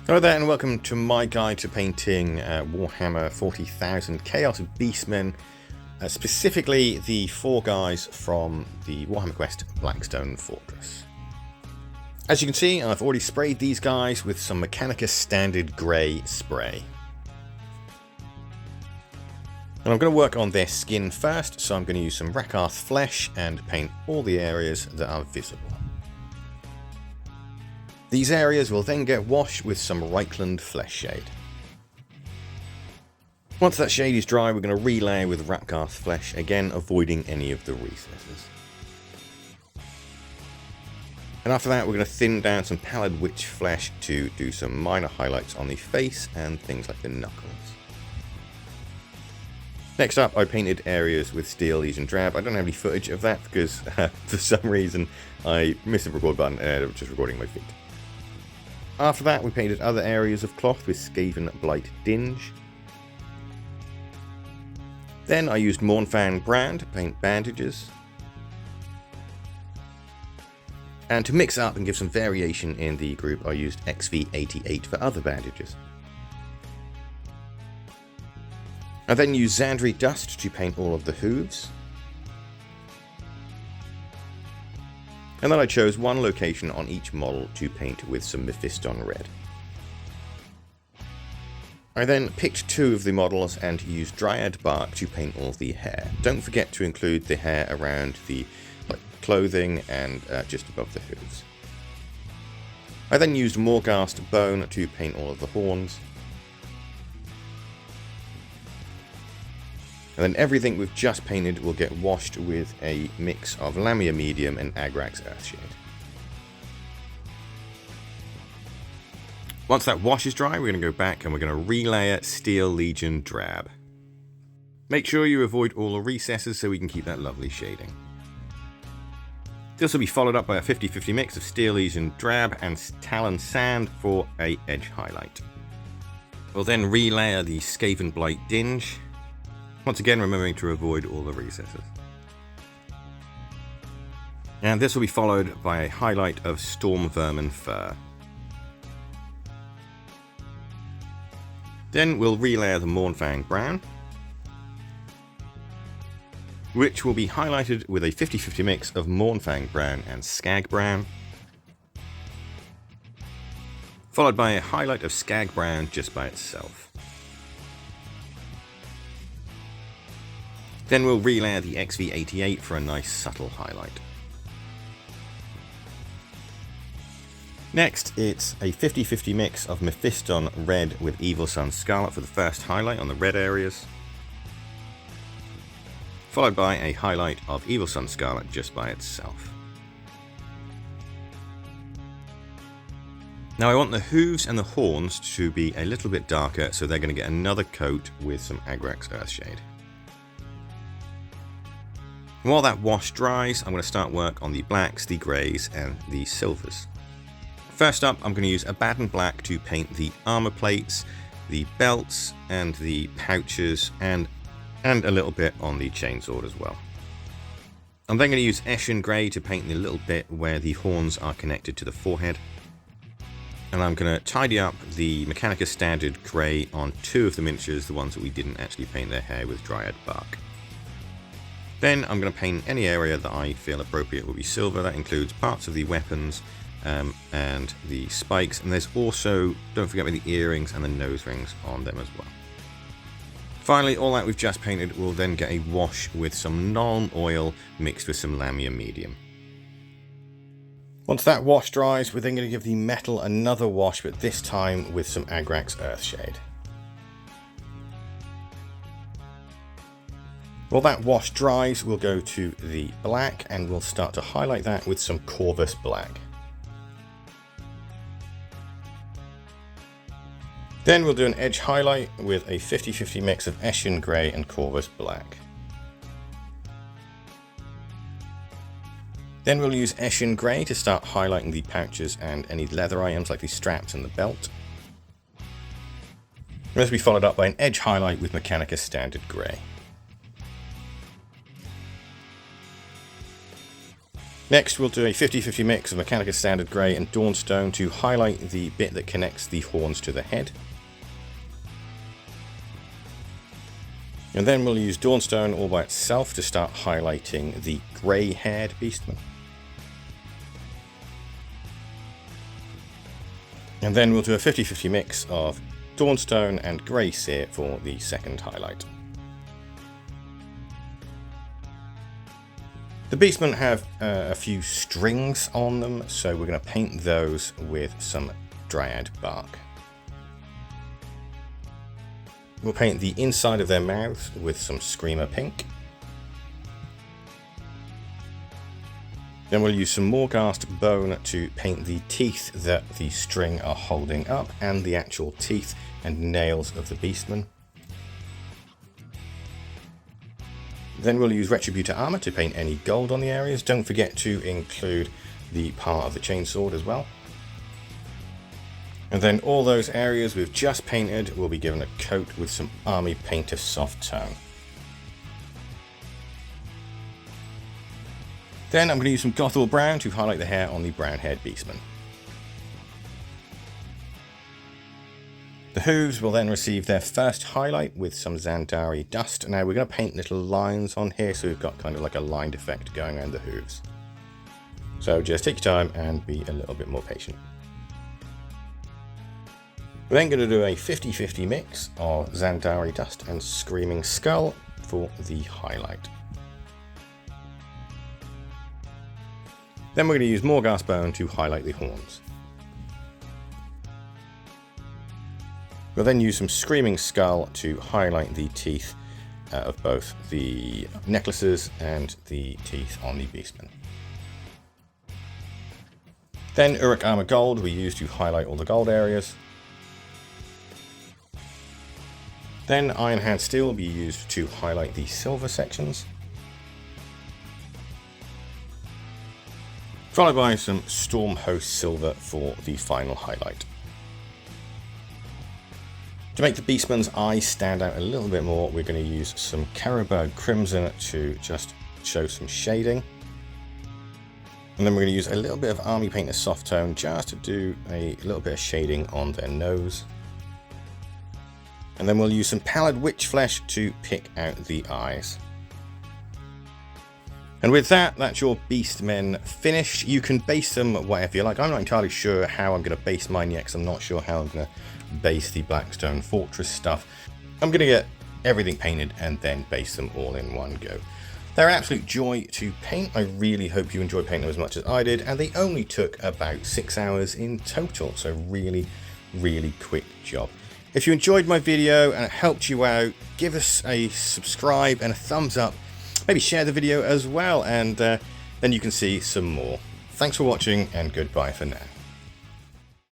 Hello there and welcome to my guide to painting Warhammer 40,000 Chaos of Beastmen, specifically the 4 guys from the Warhammer Quest Blackstone Fortress. As you can see, I've already sprayed these guys with some Mechanicus Standard Grey spray. And I'm going to work on their skin first, so I'm going to use some Rakarth flesh and paint all the areas that are visible. These areas will then get washed with some Reichland flesh shade. Once that shade is dry, we're going to relayer with Rakarth flesh, again avoiding any of the recesses. And after that, we're going to thin down some Pallid Witch flesh to do some minor highlights on the face and things like the knuckles. Next up, I painted areas with Steel Legion Drab. I don't have any footage of that because for some reason I missed the record button and I was just recording my feet. After that, we painted other areas of cloth with Skaven Blight Dinge. Then I used Mournfang Bran to paint bandages. And to mix up and give some variation in the group, I used XV88 for other bandages. I then used Zandri Dust to paint all of the hooves. And then I chose one location on each model to paint with some Mephiston Red. I then picked 2 of the models and used Dryad Bark to paint all the hair. Don't forget to include the hair around the clothing and just above the hooves. I then used Morghast Bone to paint all of the horns. And then everything we've just painted will get washed with a mix of Lamia Medium and Agrax Earthshade. Once that wash is dry, we're going to go back and we're going to relayer Steel Legion Drab. Make sure you avoid all the recesses so we can keep that lovely shading. This will be followed up by a 50-50 mix of Steel Legion Drab and Talon Sand for a edge highlight. We'll then relayer the Skaven Blight Dinge. Once again, remembering to avoid all the recesses. And this will be followed by a highlight of Storm Vermin Fur. Then we'll relayer the Mournfang Bran, which will be highlighted with a 50-50 mix of Mournfang Bran and Skag Bran, followed by a highlight of Skag Bran just by itself. Then we'll relayer the XV88 for a nice subtle highlight. Next, it's a 50-50 mix of Mephiston Red with Evil Sun Scarlet for the first highlight on the red areas, followed by a highlight of Evil Sun Scarlet just by itself. Now I want the hooves and the horns to be a little bit darker, so they're going to get another coat with some Agrax Earthshade. While that wash dries, I'm going to start work on the blacks, the greys, and the silvers. First up, I'm going to use Abaddon Black to paint the armor plates, the belts, and the pouches, and a little bit on the chainsword as well. I'm then going to use Eshin Grey to paint the little bit where the horns are connected to the forehead. And I'm going to tidy up the Mechanicus Standard Grey on 2 of the miniatures, the ones that we didn't actually paint their hair with Dryad Bark. Then I'm going to paint any area that I feel appropriate will be silver. That includes parts of the weapons and the spikes. And there's also, don't forget about the earrings and the nose rings on them as well. Finally, all that we've just painted will then get a wash with some Nuln oil mixed with some Lamia Medium. Once that wash dries, we're then going to give the metal another wash, but this time with some Agrax Earthshade. While that wash dries, we'll go to the black and we'll start to highlight that with some Corvus Black. Then we'll do an edge highlight with a 50-50 mix of Eshin Grey and Corvus Black. Then we'll use Eshin Grey to start highlighting the pouches and any leather items like the straps and the belt. And this will be followed up by an edge highlight with Mechanicus Standard Grey. Next we'll do a 50-50 mix of Mechanica Standard Grey and Dawnstone to highlight the bit that connects the horns to the head. And then we'll use Dawnstone all by itself to start highlighting the grey-haired Beastmen. And then we'll do a 50-50 mix of Dawnstone and Grey Seer for the second highlight. The Beastmen have a few strings on them, so we're going to paint those with some Dryad bark. We'll paint the inside of their mouths with some Screamer Pink. Then we'll use some Morghast Bone to paint the teeth that the string are holding up and the actual teeth and nails of the Beastmen. Then we'll use Retributor Armor to paint any gold on the areas. Don't forget to include the part of the chainsword as well. And then all those areas we've just painted will be given a coat with some Army Painter Soft Tone. Then I'm going to use some Gothel Brown to highlight the hair on the brown-haired Beastmen. The hooves will then receive their first highlight with some Zandari dust. Now we're going to paint little lines on here, so we've got kind of like a lined effect going around the hooves. So just take your time and be a little bit more patient. We're then going to do a 50-50 mix of Zandari dust and Screaming Skull for the highlight. Then we're going to use Morghast Bone to highlight the horns. We'll then use some Screaming Skull to highlight the teeth of both the necklaces and the teeth on the Beastmen. Then Uruk Armor Gold we use to highlight all the gold areas. Then Iron Hand Steel will be used to highlight the silver sections. Followed by some Stormhost Silver for the final highlight. To make the Beastman's eyes stand out a little bit more, we're going to use some Carroburg Crimson to just show some shading. And then we're going to use a little bit of Army Painter Soft Tone just to do a little bit of shading on their nose. And then we'll use some Pallid Witch Flesh to pick out the eyes. And with that, that's your Beastmen finished. You can base them whatever you like. I'm not entirely sure how I'm going to base mine yet, because I'm not sure how I'm going to base the Blackstone Fortress stuff. I'm going to get everything painted and then base them all in one go. They're an absolute joy to paint. I really hope you enjoyed painting them as much as I did, and they only took about 6 hours in total, so really quick job. If you enjoyed my video and it helped you out, give us a subscribe and a thumbs up. Maybe share the video as well, and then you can see some more. Thanks for watching, and goodbye for now.